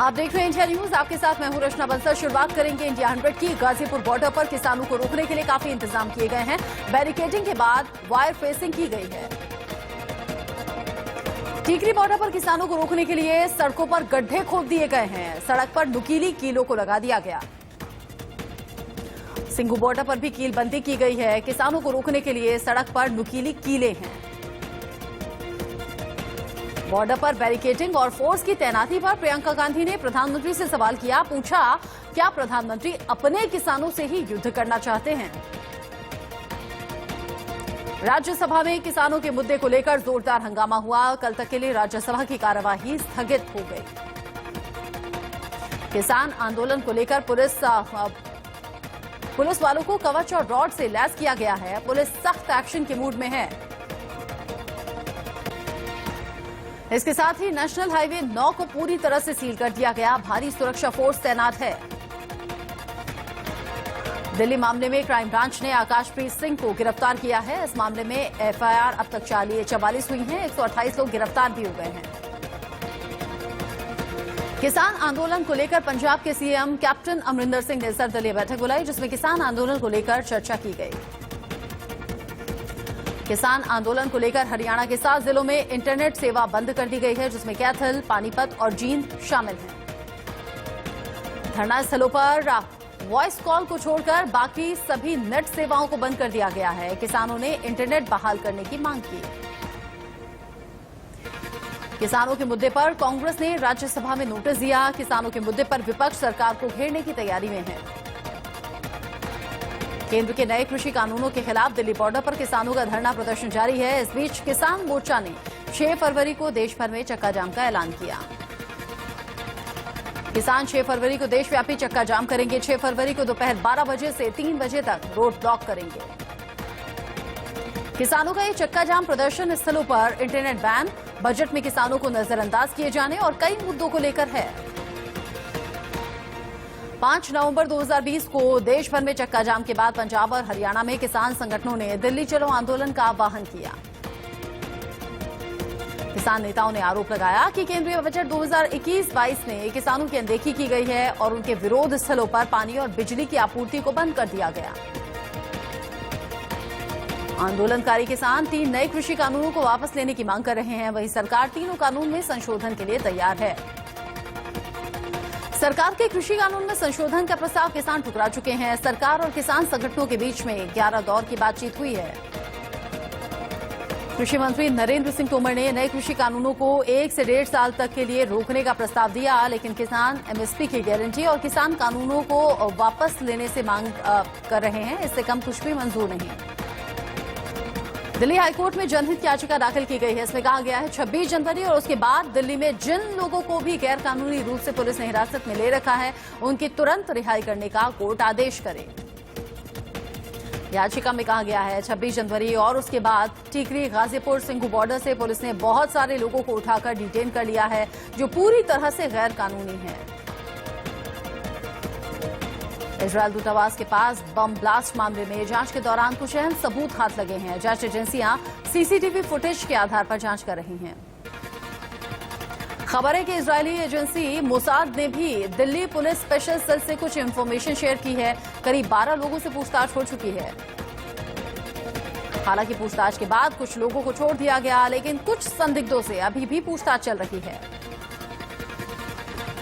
आप देख रहे हैं इंडिया न्यूज। आपके साथ मैं हूं रचना बंसल। शुरुआत करेंगे इंडिया 100 की। गाजीपुर बॉर्डर पर किसानों को रोकने के लिए काफी इंतजाम किए गए हैं। बैरिकेडिंग के बाद वायर फेंसिंग की गई है। टीकरी बॉर्डर पर किसानों को रोकने के लिए सड़कों पर गड्ढे खोद दिए गए हैं। सड़क पर नुकीली कीलों को लगा दिया गया। सिंघू बॉर्डर पर भी कीलबंदी की गई है। किसानों को रोकने के लिए सड़क पर नुकीली कीले हैं। बॉर्डर पर बैरिकेडिंग और फोर्स की तैनाती पर प्रियंका गांधी ने प्रधानमंत्री से सवाल किया। पूछा, क्या प्रधानमंत्री अपने किसानों से ही युद्ध करना चाहते हैं? राज्यसभा में किसानों के मुद्दे को लेकर जोरदार हंगामा हुआ। कल तक के लिए राज्यसभा की कार्यवाही स्थगित हो गई। किसान आंदोलन को लेकर पुलिस वालों को कवच और रॉड से लैस किया गया है। पुलिस सख्त एक्शन के मूड में है। इसके साथ ही नेशनल हाईवे 9 को पूरी तरह से सील कर दिया गया। भारी सुरक्षा फोर्स तैनात है। दिल्ली मामले में क्राइम ब्रांच ने आकाशप्रीत सिंह को गिरफ्तार किया है। इस मामले में एफआईआर अब तक 44 हुई हैं। 128 लोग गिरफ्तार भी हो गए हैं। किसान आंदोलन को लेकर पंजाब के सीएम कैप्टन अमरिंदर सिंह ने सर्वदलीय बैठक बुलाई, जिसमें किसान आंदोलन को लेकर चर्चा की गई। किसान आंदोलन को लेकर हरियाणा के 7 जिलों में इंटरनेट सेवा बंद कर दी गई है, जिसमें कैथल, पानीपत और जींद शामिल हैं। धरना स्थलों पर वॉइस कॉल को छोड़कर बाकी सभी नेट सेवाओं को बंद कर दिया गया है। किसानों ने इंटरनेट बहाल करने की मांग की। किसानों के मुद्दे पर कांग्रेस ने राज्यसभा में नोटिस दिया। किसानों के मुद्दे पर विपक्ष सरकार को घेरने की तैयारी में है। केंद्र के नए कृषि कानूनों के खिलाफ दिल्ली बॉर्डर पर किसानों का धरना प्रदर्शन जारी है। इस बीच किसान मोर्चा ने 6 फरवरी को देश भर में चक्का जाम का ऐलान किया। किसान 6 फरवरी को देशव्यापी चक्का जाम करेंगे। 6 फरवरी को दोपहर 12 बजे से 3 बजे तक रोड ब्लॉक करेंगे। किसानों का ये चक्का जाम प्रदर्शन स्थलों पर इंटरनेट बैन, बजट में किसानों को नजरअंदाज किए जाने और कई मुद्दों को लेकर है। 5 नवंबर 2020 को देश भर में चक्का जाम के बाद पंजाब और हरियाणा में किसान संगठनों ने दिल्ली चलो आंदोलन का आह्वान किया। किसान नेताओं ने आरोप लगाया कि केंद्रीय बजट 2021-22 में किसानों की अनदेखी की गई है और उनके विरोध स्थलों पर पानी और बिजली की आपूर्ति को बंद कर दिया गया। आंदोलनकारी किसान 3 नए कृषि कानूनों को वापस लेने की मांग कर रहे हैं। वहीं सरकार तीनों कानून में संशोधन के लिए तैयार है। सरकार के कृषि कानून में संशोधन का प्रस्ताव किसान ठुकरा चुके हैं। सरकार और किसान संगठनों के बीच में 11 दौर की बातचीत हुई है। कृषि मंत्री नरेंद्र सिंह तोमर ने नए कृषि कानूनों को 1 से 1.5 साल तक के लिए रोकने का प्रस्ताव दिया, लेकिन किसान एमएसपी की गारंटी और किसान कानूनों को वापस लेने से मांग कर रहे हैं। इससे कम कुछ भी मंजूर नहीं। दिल्ली हाईकोर्ट में जनहित याचिका दाखिल की गई है। इसमें कहा गया है 26 जनवरी और उसके बाद दिल्ली में जिन लोगों को भी गैर कानूनी रूप से पुलिस ने हिरासत में ले रखा है, उनकी तुरंत रिहाई करने का कोर्ट आदेश करे। याचिका में कहा गया है 26 जनवरी और उसके बाद टीकरी, गाजीपुर, सिंघू बॉर्डर से पुलिस ने बहुत सारे लोगों को उठाकर डिटेन कर लिया है, जो पूरी तरह से गैर कानूनी है। इजरायल दूतावास के पास बम ब्लास्ट मामले में जांच के दौरान कुछ अहम सबूत हाथ लगे हैं। जांच एजेंसियां सीसीटीवी फुटेज के आधार पर जांच कर रही हैं। खबर है कि इजरायली एजेंसी मोसाद ने भी दिल्ली पुलिस स्पेशल सेल से कुछ इंफॉर्मेशन शेयर की है। करीब 12 लोगों से पूछताछ हो चुकी है। हालांकि पूछताछ के बाद कुछ लोगों को छोड़ दिया गया, लेकिन कुछ संदिग्धों से अभी भी पूछताछ चल रही है।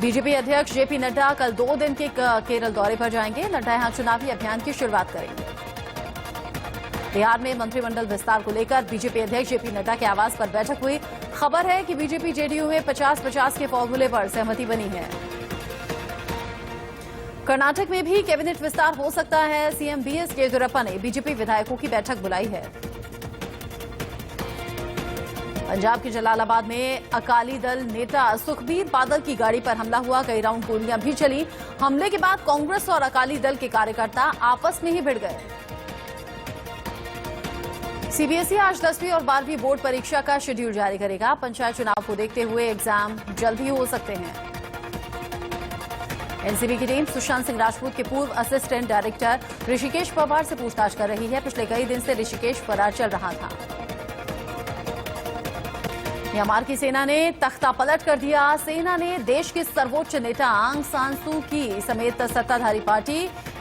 बीजेपी अध्यक्ष जेपी नड्डा कल 2 दिन के केरल दौरे पर जाएंगे। नड्डा यहां चुनावी अभियान की शुरुआत करेंगे। बिहार में मंत्रिमंडल विस्तार को लेकर बीजेपी अध्यक्ष जेपी नड्डा के आवास पर बैठक हुई। खबर है कि बीजेपी जेडीयू में 50-50 के फॉर्मूले पर सहमति बनी है। कर्नाटक में भी कैबिनेट विस्तार हो सकता है। सीएम बीएस येदियुरप्पा ने बीजेपी विधायकों की बैठक बुलाई है। पंजाब के जलालाबाद में अकाली दल नेता सुखबीर बादल की गाड़ी पर हमला हुआ। कई राउंड गोलियां भी चली। हमले के बाद कांग्रेस और अकाली दल के कार्यकर्ता आपस में ही भिड़ गए। सीबीएसई आज 10वीं और 12वीं बोर्ड परीक्षा का शेड्यूल जारी करेगा। पंचायत चुनाव को देखते हुए एग्जाम जल्द ही हो सकते हैं। एनसीबी की टीम सुशांत सिंह राजपूत के पूर्व असिस्टेंट डायरेक्टर ऋषिकेश पवार से पूछताछ कर रही है। पिछले कई दिन से ऋषिकेश फरार चल रहा था। म्यांमार की सेना ने तख्ता पलट कर दिया। सेना ने देश के सर्वोच्च नेता आंग सान सू की समेत सत्ताधारी पार्टी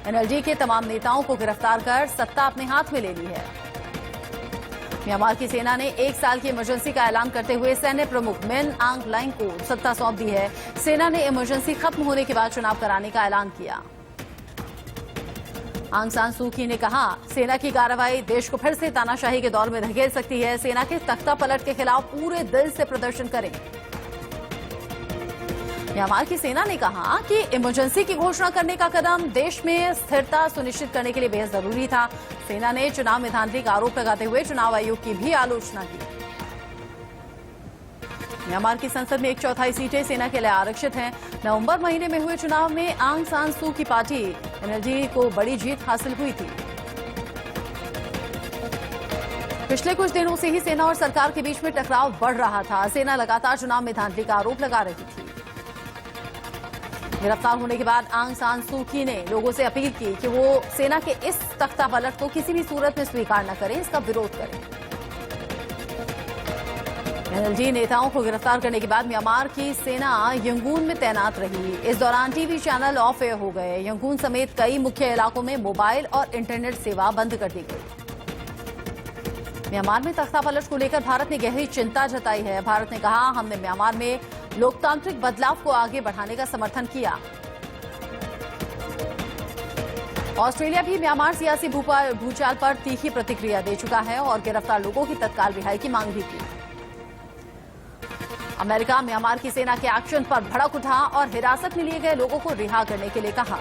एनएलडी के तमाम नेताओं को गिरफ्तार कर सत्ता अपने हाथ में ले ली है। म्यांमार की सेना ने 1 साल की इमरजेंसी का ऐलान करते हुए सैन्य प्रमुख मिन आंग लाइंग को सत्ता सौंप दी है। सेना ने इमरजेंसी खत्म होने के बाद चुनाव कराने का ऐलान किया। आंग सान सू की ने कहा, सेना की कार्रवाई देश को फिर से तानाशाही के दौर में धकेल सकती है। सेना के तख्ता पलट के खिलाफ पूरे दिल से प्रदर्शन करें। म्यांमार की सेना ने कहा कि इमरजेंसी की घोषणा करने का कदम देश में स्थिरता सुनिश्चित करने के लिए बेहद जरूरी था। सेना ने चुनाव में धांधली का आरोप लगाते हुए चुनाव आयोग की भी आलोचना की। म्यांमार की संसद में 1/4 सीटें सेना के लिए आरक्षित हैं। नवंबर महीने में हुए चुनाव में आंग सान सू की पार्टी एनएलडी को बड़ी जीत हासिल हुई थी। पिछले कुछ दिनों से ही सेना और सरकार के बीच में टकराव बढ़ रहा था। सेना लगातार चुनाव में धांधली का आरोप लगा रही थी। गिरफ्तार होने के बाद आंग सान सू की ने लोगों से अपील की कि वो सेना के इस तख्ता पलट को किसी भी सूरत में स्वीकार न करें, इसका विरोध करें। एनएलडी नेताओं को गिरफ्तार करने के बाद म्यांमार की सेना यंगून में तैनात रही। इस दौरान टीवी चैनल ऑफ एयर हो गए। यंगून समेत कई मुख्य इलाकों में मोबाइल और इंटरनेट सेवा बंद कर दी गई। म्यांमार में तख्ता पलट को लेकर भारत ने गहरी चिंता जताई है। भारत ने कहा, हमने म्यांमार में लोकतांत्रिक बदलाव को आगे बढ़ाने का समर्थन किया। ऑस्ट्रेलिया भी म्यांमार सियासी भूचाल पर तीखी प्रतिक्रिया दे चुका है और गिरफ्तार लोगों की तत्काल रिहाई की मांग भी की। अमेरिका म्यांमार की सेना के एक्शन पर भड़क उठा और हिरासत में लिए गए लोगों को रिहा करने के लिए कहा।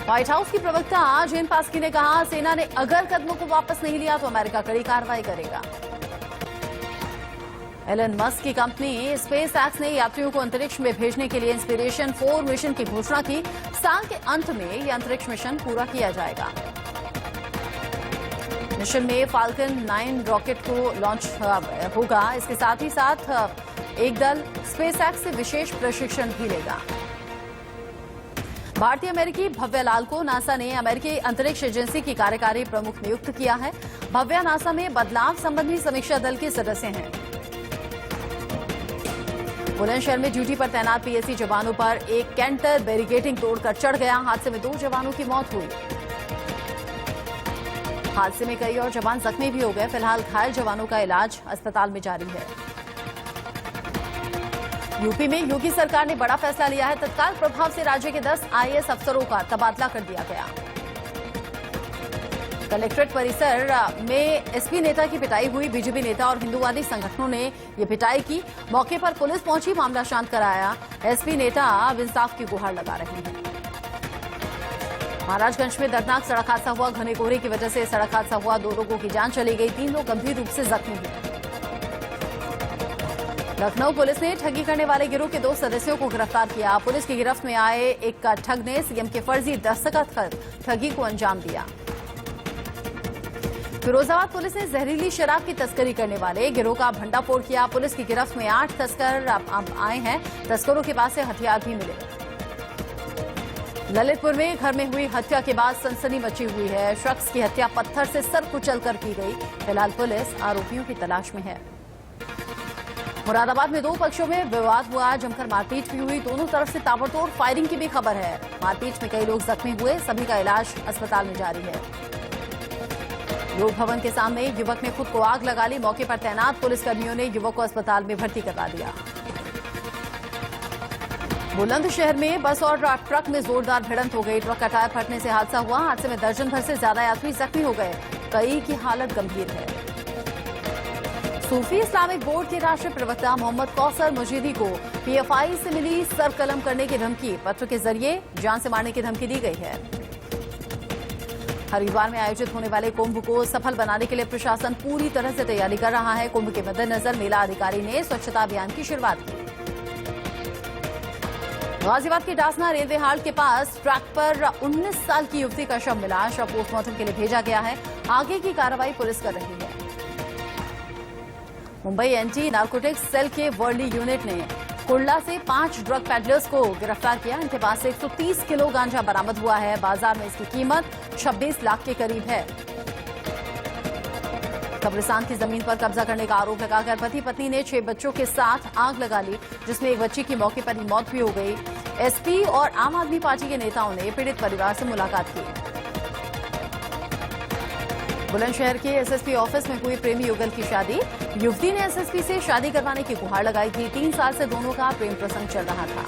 व्हाइट हाउस की प्रवक्ता जेन पास्की ने कहा, सेना ने अगर कदमों को वापस नहीं लिया तो अमेरिका कड़ी कार्रवाई करेगा। एलन मस्क की कंपनी स्पेस एक्स ने यात्रियों को अंतरिक्ष में भेजने के लिए इंस्पिरेशन 4 मिशन की घोषणा की। साल के अंत में यह अंतरिक्ष मिशन पूरा किया जाएगा। मिशन में फाल्कन 9 रॉकेट को लॉन्च होगा। इसके साथ ही साथ एक दल स्पेस एक्स से विशेष प्रशिक्षण भी लेगा। भारतीय अमेरिकी भव्या लाल को नासा ने अमेरिकी अंतरिक्ष एजेंसी की कार्यकारी प्रमुख नियुक्त किया है। भव्या नासा में बदलाव संबंधी समीक्षा दल के सदस्य हैं। बुलंदशहर में ड्यूटी पर तैनात पीएसी जवानों पर एक कैंटर बैरिकेडिंग तोड़कर चढ़ गया। हादसे में 2 जवानों की मौत हुई। हादसे में कई और जवान जख्मी भी हो गए। फिलहाल घायल जवानों का इलाज अस्पताल में जारी है। यूपी में योगी सरकार ने बड़ा फैसला लिया है। तत्काल प्रभाव से राज्य के 10 आईएएस अफसरों का तबादला कर दिया गया। कलेक्ट्रेट परिसर में एसपी नेता की पिटाई हुई। बीजेपी नेता और हिंदूवादी संगठनों ने ये पिटाई की। मौके पर पुलिस पहुंची, मामला शांत कराया। एसपी नेता अब इंसाफ की गुहार लगा रहे हैं। महाराजगंज में दर्दनाक सड़क हादसा हुआ। घने कोहरे की वजह से सड़क हादसा हुआ। 2 लोगों की जान चली गई। 3 लोग गंभीर रूप से जख्मी हुए। लखनऊ पुलिस ने ठगी करने वाले गिरोह के 2 सदस्यों को गिरफ्तार किया। पुलिस की गिरफ्त में आए एक ठग ने सीएम के फर्जी दस्तखत कर ठगी को अंजाम दिया। फिरोजाबाद पुलिस ने जहरीली शराब की तस्करी करने वाले गिरोह का भंडाफोड़ किया। पुलिस की गिरफ्त में 8 तस्कर अब आए हैं। तस्करों के पास से हथियार भी मिले। ललितपुर में घर में हुई हत्या के बाद सनसनी मची हुई है। शख्स की हत्या पत्थर से सर कुचलकर की गई। फिलहाल पुलिस आरोपियों की तलाश में है। मुरादाबाद में 2 पक्षों में विवाद हुआ। जमकर मारपीट भी हुई। दोनों तरफ से ताबड़तोड़ फायरिंग की भी खबर है। मारपीट में कई लोग जख्मी हुए। सभी का इलाज अस्पताल में जारी है। लोक भवन के सामने युवक ने खुद को आग लगा ली। मौके पर तैनात पुलिसकर्मियों ने युवक को अस्पताल में भर्ती करवा दिया। बुलंदशहर में बस और ट्रक में जोरदार भिड़ंत हो गई। ट्रक का टायर फटने से हादसा हुआ। हादसे में दर्जन भर से ज्यादा यात्री जख्मी हो गए। कई की हालत गंभीर है। सूफी इस्लामिक बोर्ड के राष्ट्रीय प्रवक्ता मोहम्मद कौसर मजीदी को पीएफआई से मिली सर कलम करने की धमकी। पत्र के जरिए जान से मारने की धमकी दी गई है। हरिद्वार में आयोजित होने वाले कुंभ को सफल बनाने के लिए प्रशासन पूरी तरह से तैयारी कर रहा है। कुंभ के मद्देनजर मेला अधिकारी ने स्वच्छता अभियान की शुरुआत की। गाजियाबाद के डासना रेलवे हाल्ट के पास ट्रैक पर 19 साल की युवती का शव मिला। शव पोस्टमार्टम के लिए भेजा गया है। आगे की कार्रवाई पुलिस कर रही है। मुंबई एंटी नार्कोटिक्स सेल के वर्ली यूनिट ने कुर्ला से 5 ड्रग पैडलर्स को गिरफ्तार किया। इनके पास से 130 किलो गांजा बरामद हुआ है। बाजार में इसकी कीमत 26 लाख के करीब है। कब्रिस्तान की जमीन पर कब्जा करने का आरोप लगाकर पति पत्नी ने 6 बच्चों के साथ आग लगा ली, जिसमें एक बच्ची की मौके पर ही मौत भी हो गई। एसपी और आम आदमी पार्टी के नेताओं ने पीड़ित परिवार से मुलाकात की। बुलंदशहर के एसएसपी ऑफिस में हुई प्रेमी युगल की शादी। युवती ने एसएसपी से शादी करवाने की गुहार लगाई थी। 3 साल से दोनों का प्रेम प्रसंग चल रहा था।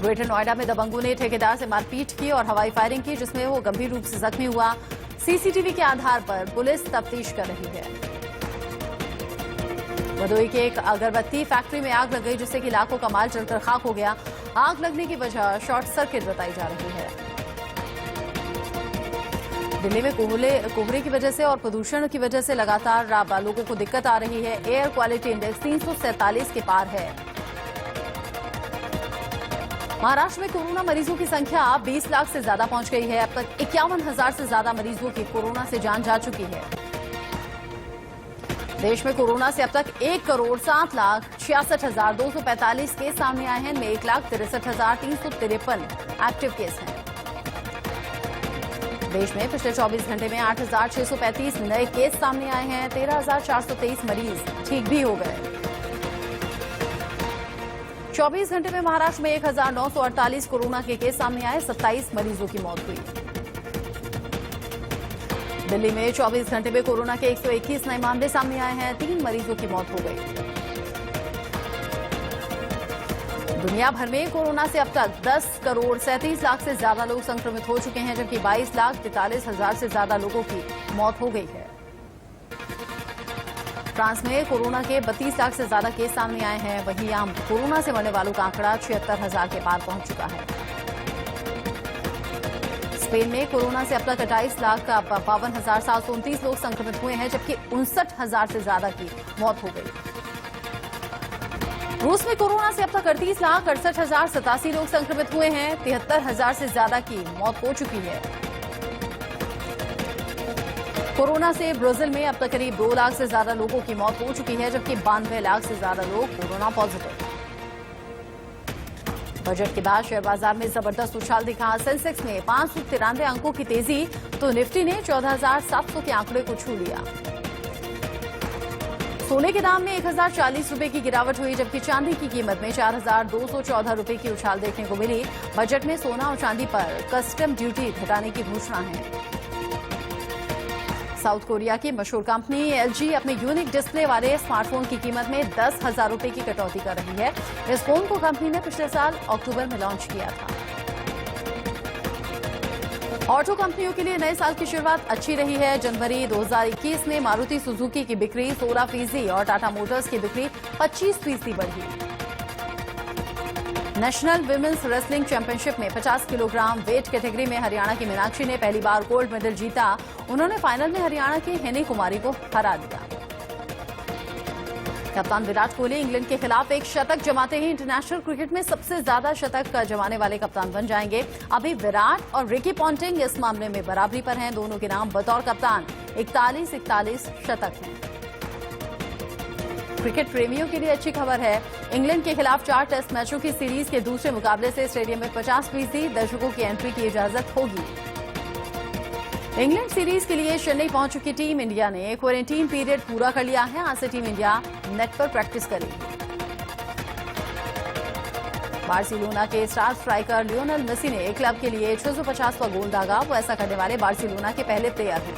ग्रेटर नोएडा में दबंगों ने ठेकेदार से मारपीट की और हवाई फायरिंग की, जिसमें वो गंभीर रूप से जख्मी हुआ। सीसीटीवी के आधार पर पुलिस तफ्तीश कर रही है। भदोही के एक अगरबत्ती फैक्ट्री में आग लग गई, जिससे कि लाखों का माल जलकर खाक हो गया। आग लगने की वजह शॉर्ट सर्किट बताई जा रही है। दिल्ली में कोहरे की वजह से और प्रदूषण की वजह से लगातार लोगों को दिक्कत आ रही है। एयर क्वालिटी इंडेक्स 347 के पार है। महाराष्ट्र में कोरोना मरीजों की संख्या 20 लाख से ज्यादा पहुंच गई है। अब तक 51,000 से ज्यादा मरीजों की कोरोना से जान जा चुकी है। देश में कोरोना से अब तक 1,07,66,245 केस सामने आए हैं, इनमें 1,63,353 एक्टिव केस हैं। देश में पिछले 24 घंटे में 8,635 नए केस सामने आए हैं। 13,423 मरीज ठीक भी हो गए। 24 घंटे में महाराष्ट्र में 1,948 कोरोना के केस सामने आए। 27 मरीजों की मौत हुई। दिल्ली में 24 घंटे में कोरोना के 121 नए मामले सामने आए हैं। 3 मरीजों की मौत हो गई। दुनिया भर में कोरोना से अब तक 10,37,00,000 से ज्यादा लोग संक्रमित हो चुके हैं, जबकि 22,43,000 से ज्यादा लोगों की मौत हो गई है। फ्रांस में कोरोना के 32 लाख से ज्यादा केस सामने आए हैं। वहीं यहां कोरोना से मरने वालों का आंकड़ा 76,000 के पार पहुंच चुका है। स्पेन में कोरोना से अब तक 28,52,729 लोग संक्रमित हुए हैं, जबकि 59,000 से ज्यादा की मौत हो गई। रूस में कोरोना से अब तक 38,68,087 लोग संक्रमित हुए हैं। 73,000 से ज्यादा की मौत हो चुकी है। कोरोना से ब्राजील में अब तक करीब 2 लाख से ज्यादा लोगों की मौत हो चुकी है, जबकि 92 लाख से ज्यादा लोग कोरोना पॉजिटिव। बजट के बाद शेयर बाजार में जबरदस्त उछाल दिखा। सेंसेक्स में 593 अंकों की तेजी, तो निफ्टी ने 14,700 के आंकड़े को छू लिया। सोने के दाम में 1,040 रुपए की गिरावट हुई, जबकि चांदी की कीमत में 4,214 रुपए की उछाल देखने को मिली। बजट में सोना और चांदी पर कस्टम ड्यूटी घटाने की घोषणा है। साउथ कोरिया की मशहूर कंपनी एलजी अपने यूनिक डिस्प्ले वाले स्मार्टफोन की कीमत में 10,000 रुपए की कटौती कर रही है। इस फोन को कंपनी ने पिछले साल अक्टूबर में लॉन्च किया था। ऑटो कंपनियों के लिए नए साल की शुरुआत अच्छी रही है। जनवरी 2021 में मारुति सुजुकी की बिक्री 16% और टाटा मोटर्स की बिक्री 25% बढ़ी। नेशनल विमेंस रेसलिंग चैंपियनशिप में 50 किलोग्राम वेट कैटेगरी में हरियाणा की मीनाक्षी ने पहली बार गोल्ड मेडल जीता। उन्होंने फाइनल में हरियाणा की हेनी कुमारी को हरा दिया। कप्तान विराट कोहली इंग्लैंड के खिलाफ एक शतक जमाते ही इंटरनेशनल क्रिकेट में सबसे ज्यादा शतक जमाने वाले कप्तान बन जाएंगे। अभी विराट और रिकी पॉन्टिंग इस मामले में बराबरी पर हैं। दोनों के नाम बतौर कप्तान 41 शतक हैं। क्रिकेट प्रेमियों के लिए अच्छी खबर है। इंग्लैंड के खिलाफ 4 टेस्ट मैचों की सीरीज के दूसरे मुकाबले से स्टेडियम में 50% दर्शकों की एंट्री की इजाजत होगी। इंग्लैंड सीरीज के लिए चेन्नई पहुंच चुकी टीम इंडिया ने क्वारंटीन पीरियड पूरा कर लिया है। आज से टीम इंडिया नेट पर प्रैक्टिस करेगी। बार्सिलोना के स्टार स्ट्राइकर लियोनेल मेसी ने क्लब के लिए 650वां गोल दागा। वो ऐसा करने वाले बार्सिलोना के पहले प्लेयर हैं।